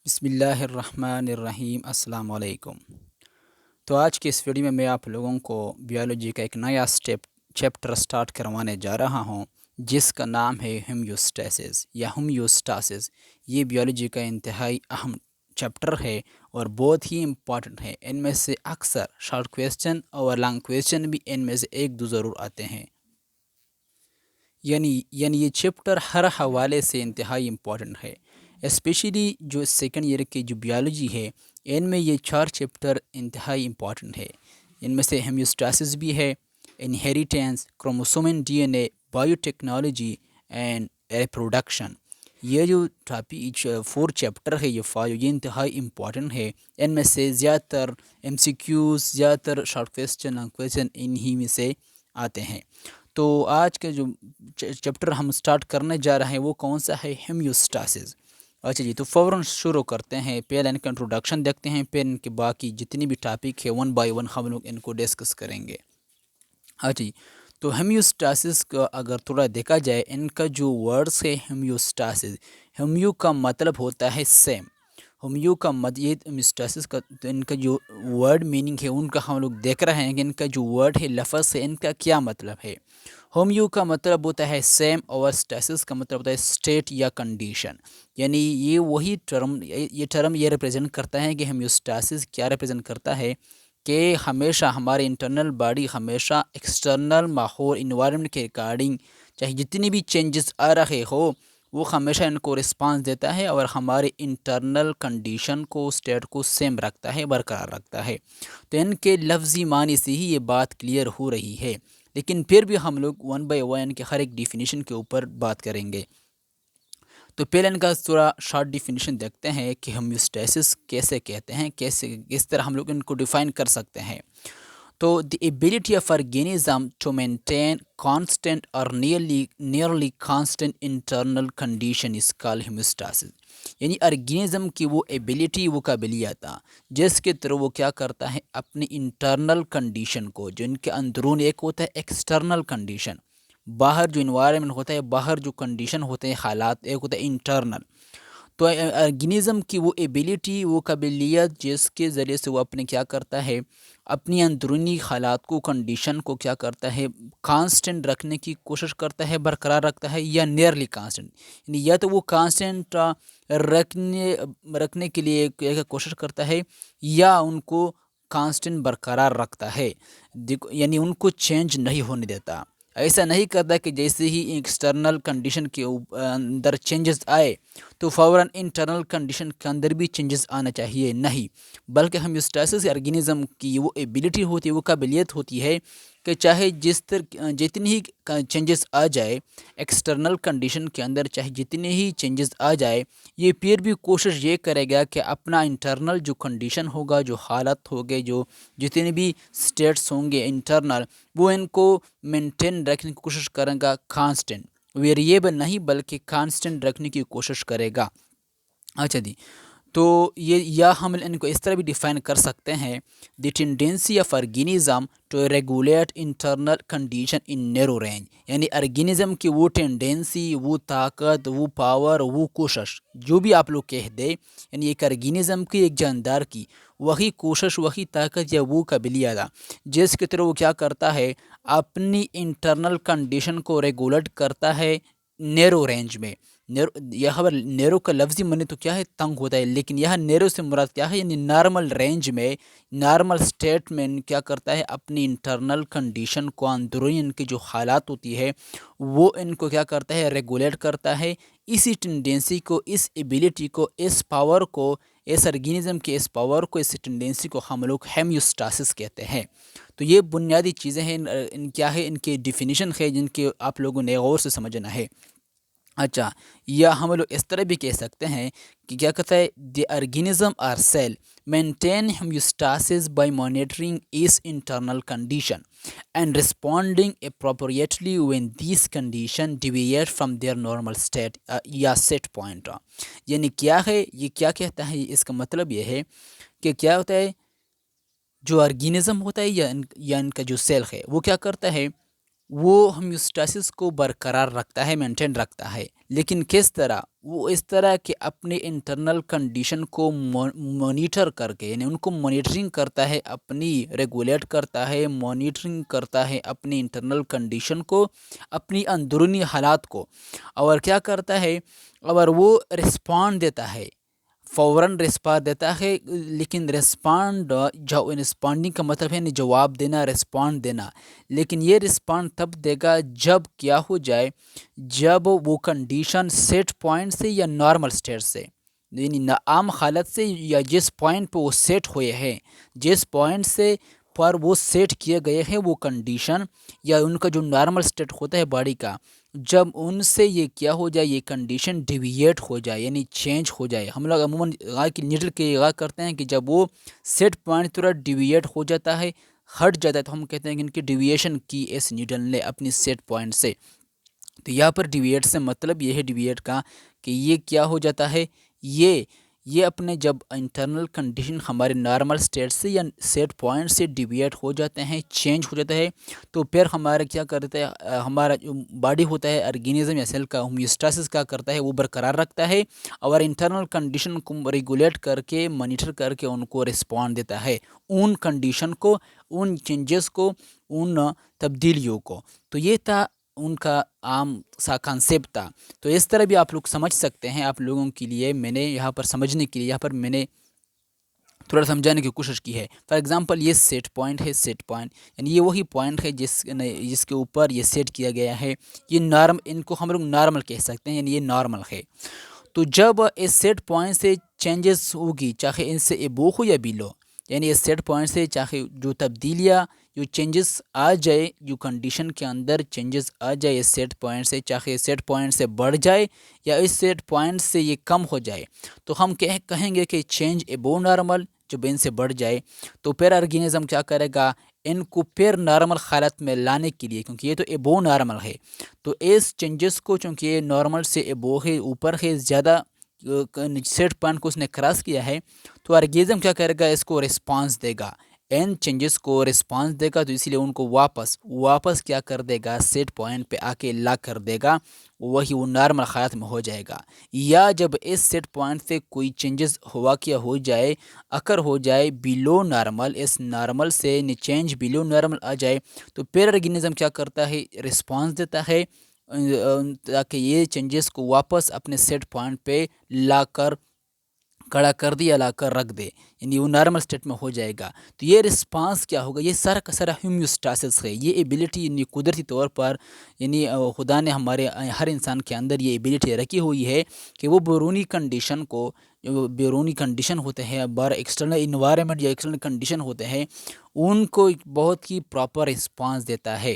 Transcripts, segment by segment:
بسم اللہ الرحمن الرحیم۔ السلام علیکم۔ تو آج کے اس ویڈیو میں آپ لوگوں کو بیالوجی کا ایک نیا چیپٹر سٹارٹ کروانے جا رہا ہوں، جس کا نام ہے ہومیوسٹاسس یا ہومیوسٹاسس۔ یہ بیالوجی کا انتہائی اہم چیپٹر ہے اور بہت ہی امپورٹنٹ ہے۔ ان میں سے اکثر شارٹ کویسچن اور لانگ کویسچن بھی ان میں سے ایک دو ضرور آتے ہیں۔ یعنی یہ چیپٹر ہر حوالے سے انتہائی امپورٹنٹ ہے، اسپیشلی جو سیکنڈ ایئر کی جو بیالوجی ہے، ان میں یہ 4 چیپٹر انتہائی امپورٹنٹ ہے۔ ان میں سے ہومیوسٹاسس بھی ہے، انہیریٹنس، کروموسومن D N A, biotechnology and reproduction. یہ جو 4 چیپٹر ہے، یہ انتہائی امپورٹنٹ ہے۔ ان میں سے زیادہ تر MCQs، زیادہ تر شارٹ کویسچن لانگ کویسچن انہی میں سے آتے ہیں۔ تو آج کا جو چیپٹر ہم سٹارٹ کرنے جا رہے ہیں وہ کون سا ہے؟ ہومیوسٹاسس۔ اچھا جی، تو فوراً شروع کرتے ہیں۔ پہلے ان کا انٹروڈکشن دیکھتے ہیں، پھر ان کے باقی جتنی بھی ٹاپک ہے 1 بائی 1 ہم لوگ ان کو ڈسکس کریں گے۔ اچھا جی، تو ہومیوسٹاسس کا اگر تھوڑا دیکھا جائے، ان کا جو ورڈس ہے ہومیوسٹاسس، ہومیو کا مطلب ہوتا ہے سیم۔ ہومیو کا ہومیوسٹاسس کا ان کا جو ورڈ میننگ ہے ان کا ہم لوگ دیکھ رہے ہیں کہ ان کا جو ورڈ ہے، لفظ ہے، ان کا کیا مطلب ہے۔ ہومیو کا مطلب ہوتا ہے سیم اور اسٹاسس کا مطلب ہوتا ہے اسٹیٹ یا کنڈیشن۔ یعنی یہ وہی ٹرم یہ ریپرزینٹ کرتا ہے کہ ہومیوسٹاسس کیا ریپرزینٹ کرتا ہے کہ ہمیشہ ہمارے انٹرنل باڈی ہمیشہ ایکسٹرنل ماحول انوائرمنٹ کے ریکارڈنگ چاہے جتنی بھی چینجز آ رہے ہو، وہ ہمیشہ ان کو رسپانس دیتا ہے اور ہمارے انٹرنل کنڈیشن کو، اسٹیٹ کو سیم رکھتا ہے، برقرار رکھتا ہے۔ تو ان کے لفظی معنی سے ہی یہ بات کلیئر ہو رہی ہے، لیکن پھر بھی ہم لوگ 1 بائی 1 کے ہر ایک ڈیفینیشن کے اوپر بات کریں گے۔ تو پہلے ان کا تھوڑا شارٹ ڈیفینیشن دیکھتے ہیں کہ ہومیوسٹاسس کیسے کہتے ہیں، کس طرح ہم لوگ ان کو ڈیفائن کر سکتے ہیں۔ تو the ability of organism to maintain constant اور nearly constant internal condition is called homeostasis. یعنی آرگینزم کی وہ ایبلٹی، وہ قابلیت جس کے تھرو وہ کیا کرتا ہے، اپنی انٹرنل کنڈیشن کو، جو ان کے اندرون ایک ہوتا ہے ایکسٹرنل کنڈیشن، باہر جو انوائرمنٹ ہوتا ہے، باہر جو کنڈیشن ہوتے ہیں، حالات، ایک ہوتا ہے انٹرنل۔ تو آرگینزم کی وہ ایبلٹی، وہ قابلیت جس کے ذریعے سے وہ اپنے کیا کرتا ہے، اپنی اندرونی حالات کو، کنڈیشن کو کیا کرتا ہے، کانسٹنٹ رکھنے کی کوشش کرتا ہے، برقرار رکھتا ہے، یا نیئرلی کانسٹنٹ، یعنی یا تو وہ کانسٹنٹ رکھنے کے لیے کوشش کرتا ہے یا ان کو کانسٹنٹ برقرار رکھتا ہے، یعنی ان کو چینج نہیں ہونے دیتا۔ ایسا نہیں کرتا کہ جیسے ہی ایکسٹرنل کنڈیشن کے اندر چینجز آئے تو فوراً انٹرنل کنڈیشن کے اندر بھی چینجز آنا چاہیے، نہیں، بلکہ ہومیوسٹاسس آرگینزم کی وہ ایبلٹی ہوتی ہے، وہ قابلیت ہوتی ہے کہ چاہے جتنی ہی چینجز آ جائے ایکسٹرنل کنڈیشن کے اندر، چاہے جتنے ہی چینجز آ جائے، یہ پھر بھی کوشش یہ کرے گا کہ اپنا انٹرنل جو کنڈیشن ہوگا، جو حالت ہوگے، جو جتنے بھی سٹیٹس ہوں گے انٹرنل، وہ ان کو مینٹین رکھنے کی کوشش کرے گا، کانسٹنٹ، ویریبل نہیں بلکہ کانسٹنٹ رکھنے کی کوشش کرے گا۔ اچھا جی، تو یا ہم ان کو اس طرح بھی ڈیفائن کر سکتے ہیں، the tendency of organism to regulate internal condition in narrow range. یعنی آرگینزم کی وہ ٹینڈنسی، وہ طاقت، وہ پاور، وہ کوشش، جو بھی آپ لوگ کہہ دیں، یعنی ایک آرگینزم کی، ایک جاندار کی وہی کوشش، وہی طاقت یا وہ قابلیت جس کے طرح وہ کیا کرتا ہے، اپنی انٹرنل کنڈیشن کو ریگولیٹ کرتا ہے نیرو رینج میں۔ یہاں پر نیرو کا لفظی معنی تو کیا ہے، تنگ ہوتا ہے، لیکن یہاں نیرو سے مراد کیا ہے، یعنی نارمل رینج میں، نارمل سٹیٹ میں کیا کرتا ہے، اپنی انٹرنل کنڈیشن کو، اندرونی ان کی جو حالات ہوتی ہے وہ ان کو کیا کرتا ہے، ریگولیٹ کرتا ہے۔ اسی ٹینڈنسی کو، اس ایبلٹی کو، اس پاور کو، اس آرگینزم کے اس پاور کو، اس ٹینڈنسی کو ہم لوگ ہومیوسٹاسس کہتے ہیں۔ تو یہ بنیادی چیزیں ہیں، ان کیا ہے، ان کے ڈیفینیشن ہے جن کے آپ لوگوں نے غور سے سمجھنا ہے۔ اچھا، یا ہم لوگ اس طرح بھی کہہ سکتے ہیں کہ کیا کہتا ہے، the organism are cell maintain homeostasis by monitoring اس internal condition and responding appropriately when these condition deviate from their normal state یا سیٹ پوائنٹ۔ یعنی کیا ہے، یہ کیا کہتا ہے، اس کا مطلب یہ ہے کہ کیا ہوتا ہے، جو آرگینزم ہوتا ہے یا ان کا جو سیل ہے، وہ کیا کرتا ہے، وہ ہومیوسٹاسس کو برقرار رکھتا ہے، مینٹین رکھتا ہے، لیکن کس طرح، وہ اس طرح کہ اپنے انٹرنل کنڈیشن کو مانیٹر کر کے، یعنی ان کو مانیٹرنگ کرتا ہے، اپنی ریگولیٹ کرتا ہے، مانیٹرنگ کرتا ہے اپنی انٹرنل کنڈیشن کو، اپنی اندرونی حالات کو، اور کیا کرتا ہے، اور وہ رسپانڈ دیتا ہے، فوراً رسپانس دیتا ہے۔ لیکن رسپانڈنگ کا مطلب ہے جواب دینا، رسپانڈ دینا، لیکن یہ رسپانڈ تب دے گا جب کیا ہو جائے، جب وہ کنڈیشن سیٹ پوائنٹ سے یا نارمل سٹیٹ سے، یعنی عام حالت سے، یا جس پوائنٹ پہ وہ سیٹ ہوئے ہیں، جس پوائنٹ سے پر وہ سیٹ کیے گئے ہیں وہ کنڈیشن، یا ان کا جو نارمل سٹیٹ ہوتا ہے باڈی کا، جب ان سے یہ کیا ہو جائے، یہ کنڈیشن ڈیویٹ ہو جائے، یعنی چینج ہو جائے۔ ہم لوگ عموماً غا کی نیڈل کے غا کرتے ہیں کہ جب وہ سیٹ پوائنٹ تھوڑا ڈیویٹ ہو جاتا ہے، ہٹ جاتا ہے، تو ہم کہتے ہیں کہ ان کی ڈیویشن کی اس نیڈل نے اپنی سیٹ پوائنٹ سے۔ تو یہاں پر ڈیویٹ سے مطلب یہ ہے ڈیویٹ کا کہ یہ کیا ہو جاتا ہے، یہ اپنے جب انٹرنل کنڈیشن ہمارے نارمل سٹیٹ سے یا سیٹ پوائنٹ سے ڈیویٹ ہو جاتے ہیں، چینج ہو جاتا ہے، تو پھر ہمارا کیا کرتا ہے، ہمارا جو باڈی ہوتا ہے، آرگینزم یا سیل کا ہومیوسٹاسس کا کرتا ہے، وہ برقرار رکھتا ہے، اور انٹرنل کنڈیشن کو ریگولیٹ کر کے، مانیٹر کر کے ان کو رسپونڈ دیتا ہے، ان کنڈیشن کو، ان چینجز کو، ان تبدیلیوں کو۔ تو یہ تھا ان کا عام سا کانسیپٹ تھا۔ تو اس طرح بھی آپ لوگ سمجھ سکتے ہیں، آپ لوگوں کے لیے میں نے یہاں پر سمجھنے کے لیے، یہاں پر میں نے تھوڑا سمجھانے کی کوشش کی ہے۔ فار ایگزامپل یہ سیٹ پوائنٹ ہے، سیٹ پوائنٹ یعنی یہ وہی پوائنٹ ہے جس کے اوپر یہ سیٹ کیا گیا ہے، یہ ان کو ہم لوگ نارمل کہہ سکتے ہیں، یعنی یہ نارمل ہے۔ تو جب اس سیٹ پوائنٹ سے چینجز ہوگی، چاہے ان سے ابو ہو یا بیلو، یعنی اس سیٹ پوائنٹ سے چاہے جو تبدیلیاں، جو چینجز آ جائے، جو کنڈیشن کے اندر چینجز آ جائے اس سیٹ پوائنٹ سے، چاہے اس سیٹ پوائنٹ سے بڑھ جائے یا اس سیٹ پوائنٹ سے یہ کم ہو جائے، تو ہم کہیں گے کہ چینج ابو نارمل۔ جب ان سے بڑھ جائے تو پھر آرگینزم کیا کرے گا، ان کو پھر نارمل حالت میں لانے کے لیے، کیونکہ یہ تو ابو نارمل ہے، تو اس چینجز کو، چونکہ یہ نارمل سے ابو ہے، اوپر ہے، زیادہ سیٹ پوائنٹ کو اس نے کراس کیا ہے، تو آرگینزم کیا کرے گا، اس کو رسپانس دے گا، ان چینجز کو رسپانس دے گا، تو اسی لیے ان کو واپس کیا کر دے گا، سیٹ پوائنٹ پہ آ کے لا کر دے گا، وہی وہ نارمل حالت میں ہو جائے گا۔ یا جب اس سیٹ پوائنٹ سے کوئی چینجز واقع ہو جائے، اکر ہو جائے بیلو نارمل، اس نارمل سے چینج بیلو نارمل آ جائے، تو پھر آرگینزم کیا کرتا ہے، رسپانس دیتا ہے، تاکہ یہ چینجز کو واپس اپنے سیٹ پوائنٹ پہ لا کر کھڑا کر دے یا لا کر رکھ دے، یعنی وہ نارمل سٹیٹ میں ہو جائے گا۔ تو یہ رسپانس کیا ہوگا، یہ سارا کا سارا ہومیوسٹاسس ہے، یہ ایبلٹی، یعنی قدرتی طور پر، یعنی خدا نے ہمارے ہر انسان کے اندر یہ ایبلٹی رکھی ہوئی ہے کہ وہ بیرونی کنڈیشن کو، جو بیرونی کنڈیشن ہوتے ہیں، ایکسٹرنل انوائرمنٹ یا ایکسٹرنل کنڈیشن ہوتے ہیں، ان کو بہت ہی پراپر رسپانس دیتا ہے،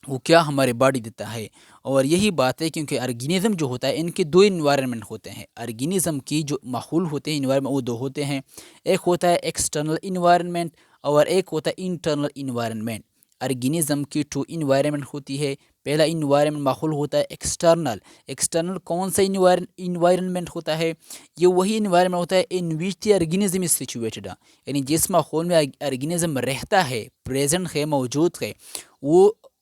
وہ کیا ہمارے باڈی دیتا ہے۔ اور یہی بات ہے، کیونکہ آرگینزم جو ہوتا ہے، ان کے دو انوائرمنٹ ہوتے ہیں، آرگینزم کی جو ماحول ہوتے ہیں، انوائرمنٹ، وہ دو ہوتے ہیں، ایک ہوتا ہے ایکسٹرنل انوائرمنٹ اور ایک ہوتا ہے انٹرنل انوائرمنٹ۔ آرگینزم کی ٹو انوائرمنٹ ہوتی ہے، پہلا انوائرمنٹ ماحول ہوتا ہے ایکسٹرنل کون سا انوائرمنٹ ہوتا ہے، یہ وہی انوائرمنٹ ہوتا ہے ان وچ دی آرگینزم از سچویٹڈ، یعنی جس ماحول میں آرگینزم رہتا ہے، پریزنٹ ہے، موجود ہے،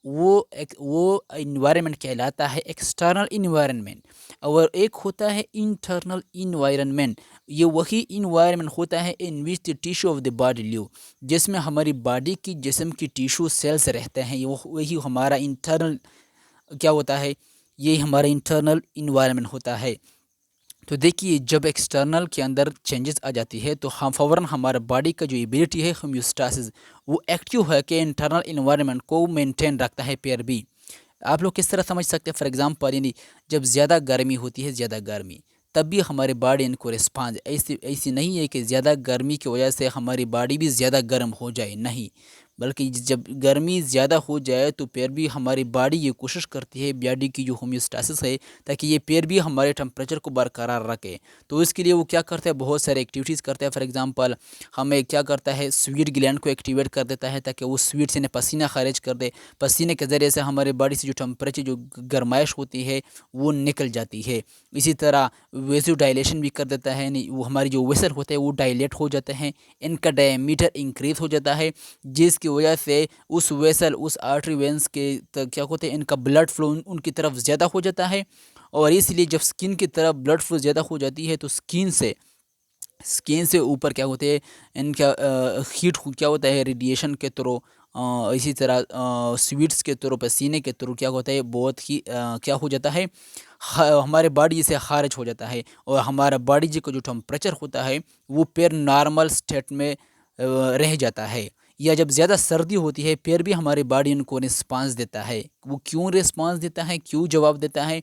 وہ انوائرمنٹ کہلاتا ہے ایکسٹرنل انوائرمنٹ۔ اور ایک ہوتا ہے انٹرنل انوائرمنٹ، یہ وہی انوائرمنٹ ہوتا ہے ان وچ دی ٹیشو آف دی باڈی لیو، جس میں ہماری باڈی کی، جسم کی ٹیشو سیلز رہتے ہیں، وہی ہمارا انٹرنل کیا ہوتا ہے، یہ ہمارا انٹرنل انوائرمنٹ ہوتا ہے۔ تو دیکھیے، جب ایکسٹرنل کے اندر چینجز آ جاتی ہے، تو ہم فوراً ہمارا باڈی کا جو ایبلٹی ہے ہومیوسٹاسس، وہ ایکٹیو ہے کہ انٹرنل انوائرمنٹ کو مینٹین رکھتا ہے پھر بھی۔ آپ لوگ کس طرح سمجھ سکتے ہیں، فار ایگزامپل، یعنی جب زیادہ گرمی ہوتی ہے، زیادہ گرمی، تب بھی ہمارے باڈی ان کو رسپانس، ایسی نہیں ہے کہ زیادہ گرمی کی وجہ سے ہماری باڈی بھی زیادہ گرم ہو جائے، نہیں، بلکہ جب گرمی زیادہ ہو جائے تو پھر بھی ہماری باڈی یہ کوشش کرتی ہے، باڈی کی جو ہومیوسٹاسس ہے، تاکہ یہ پھر بھی ہمارے ٹمپریچر کو برقرار رکھے، تو اس کے لیے وہ کیا کرتا ہے، بہت سارے ایکٹیویٹیز کرتا ہے۔ فار ایگزامپل، ہمیں کیا کرتا ہے، سویٹ گلینڈ کو ایکٹیویٹ کر دیتا ہے، تاکہ وہ سویٹ سے پسینہ خارج کر دے، پسینے کے ذریعے سے ہمارے باڈی سے جو ٹمپریچر، جو گرمائش ہوتی ہے، وہ نکل جاتی ہے۔ اسی طرح ویزو ڈائلیشن بھی کر دیتا ہے، یعنی وہ ہماری جو ویسل ہوتے ہیں وہ ڈائلیٹ ہو جاتے ہیں، ان کا ڈائمیٹر انکریز ہو جاتا ہے، جس کی وجہ سے اس ویسل، اس آرٹری وینس کے کیا ہوتے ہیں، ان کا بلڈ فلو ان کی طرف زیادہ ہو جاتا ہے، اور اس لیے جب سکن کی طرف بلڈ فلو زیادہ ہو جاتی ہے تو سکین سے اوپر کیا ہوتے ہیں ان کا ہیٹ کیا ہوتا ہے ریڈیشن کے تھرو، اسی طرح سویٹس کے تھرو، پسینے کے تھرو کیا ہوتا ہے بہت ہی کیا ہو جاتا ہے ہمارے باڈی سے خارج ہو جاتا ہے، اور ہمارا باڈی جی کا جو ٹمپریچر ہوتا ہے وہ پھر نارمل اسٹیٹ میں رہ جاتا ہے۔ یا جب زیادہ سردی ہوتی ہے پھر بھی ہماری باڈی ان کو رسپانس دیتا ہے۔ وہ کیوں رسپانس دیتا ہے، کیوں جواب دیتا ہے؟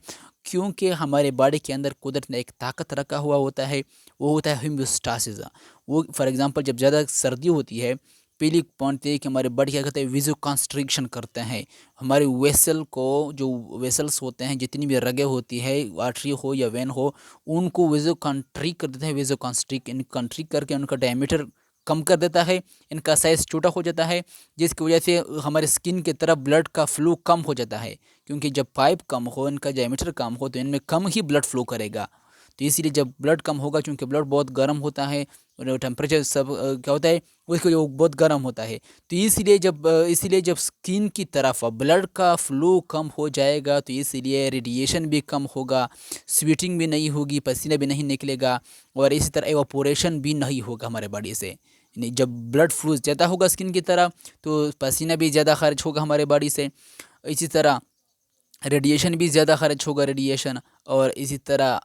کیونکہ ہمارے باڈی کے اندر قدرت نے ایک طاقت رکھا ہوا ہوتا ہے، وہ ہوتا ہے ہومیوسٹاسس۔ وہ فار ایگزامپل جب زیادہ سردی ہوتی ہے، پہلی پوائنٹ یہ کہ ہمارے باڈی کیا کرتے ہیں، ویزو کنسٹرکشن کرتے ہیں، ہمارے ویسل کو، جو ویسلس ہوتے ہیں جتنی بھی رگیں ہوتی ہے، آرٹری ہو یا وین ہو، ان کو ویزو کنٹریک کر دیتے ہیں، ویزو کنٹریک کر کے ان کا ڈائمیٹر کم کر دیتا ہے، ان کا سائز چھوٹا ہو جاتا ہے، جس کی وجہ سے ہمارے اسکن کی طرف بلڈ کا فلو کم ہو جاتا ہے، کیونکہ جب پائپ کم ہو، ان کا ڈائمیٹر کم ہو تو ان میں کم ہی بلڈ فلو کرے گا۔ تو اسی لیے جب بلڈ کم ہوگا، چونکہ بلڈ بہت گرم ہوتا ہے اور ٹیمپریچر سب کیا ہوتا ہے اس کو بہت گرم ہوتا ہے، تو اسی لیے جب اسکن کی طرف بلڈ کا فلو کم ہو جائے گا تو اسی لیے ریڈیشن بھی کم ہوگا، سویٹنگ بھی نہیں ہوگی، پسینہ بھی نہیں نکلے گا، اور اسی طرح ایواپوریشن بھی نہیں ہوگا ہمارے باڈی سے۔ یعنی جب بلڈ فلو زیادہ ہوگا اسکن کی طرف تو پسینہ بھی زیادہ خارج ہوگا ہمارے باڈی سے، اسی طرح ریڈیشن بھی زیادہ خارج ہوگا، اور اسی طرح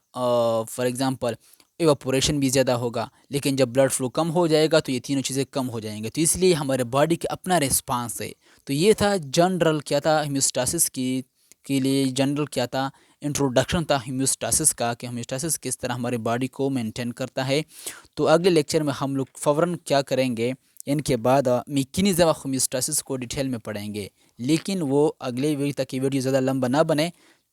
فار ایگزامپل ایواپوریشن بھی زیادہ ہوگا۔ لیکن جب بلڈ فلو کم ہو جائے گا تو یہ تینوں چیزیں کم ہو جائیں گے، تو اس لیے ہمارے باڈی کا اپنا ریسپانس ہے۔ تو یہ تھا جنرل کیا تھا ہومیوسٹاسس کے لیے جنرل کیا تھا، انٹروڈکشن تھا ہومیوسٹاسس کا، کہ ہومیوسٹاسس کس طرح ہمارے باڈی کو مینٹین کرتا ہے۔ تو اگلے لیکچر میں ہم لوگ فوراً کیا کریں گے، ان کے بعد میکینزم آف ہومیوسٹاسس کو ڈیٹیل میں پڑھیں گے، لیکن وہ اگلے ویڈیو تک، یہ ویڈیو زیادہ لمبا نہ بنے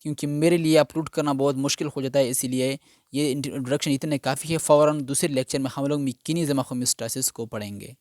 کیونکہ میرے لیے اپلوڈ کرنا بہت مشکل ہو جاتا ہے، اسی لیے یہ انٹروڈکشن اتنے کافی ہے۔ فوراً دوسرے لیکچر میں ہم لوگ میکینزم آف ہومیوسٹاسس کو پڑھیں گے۔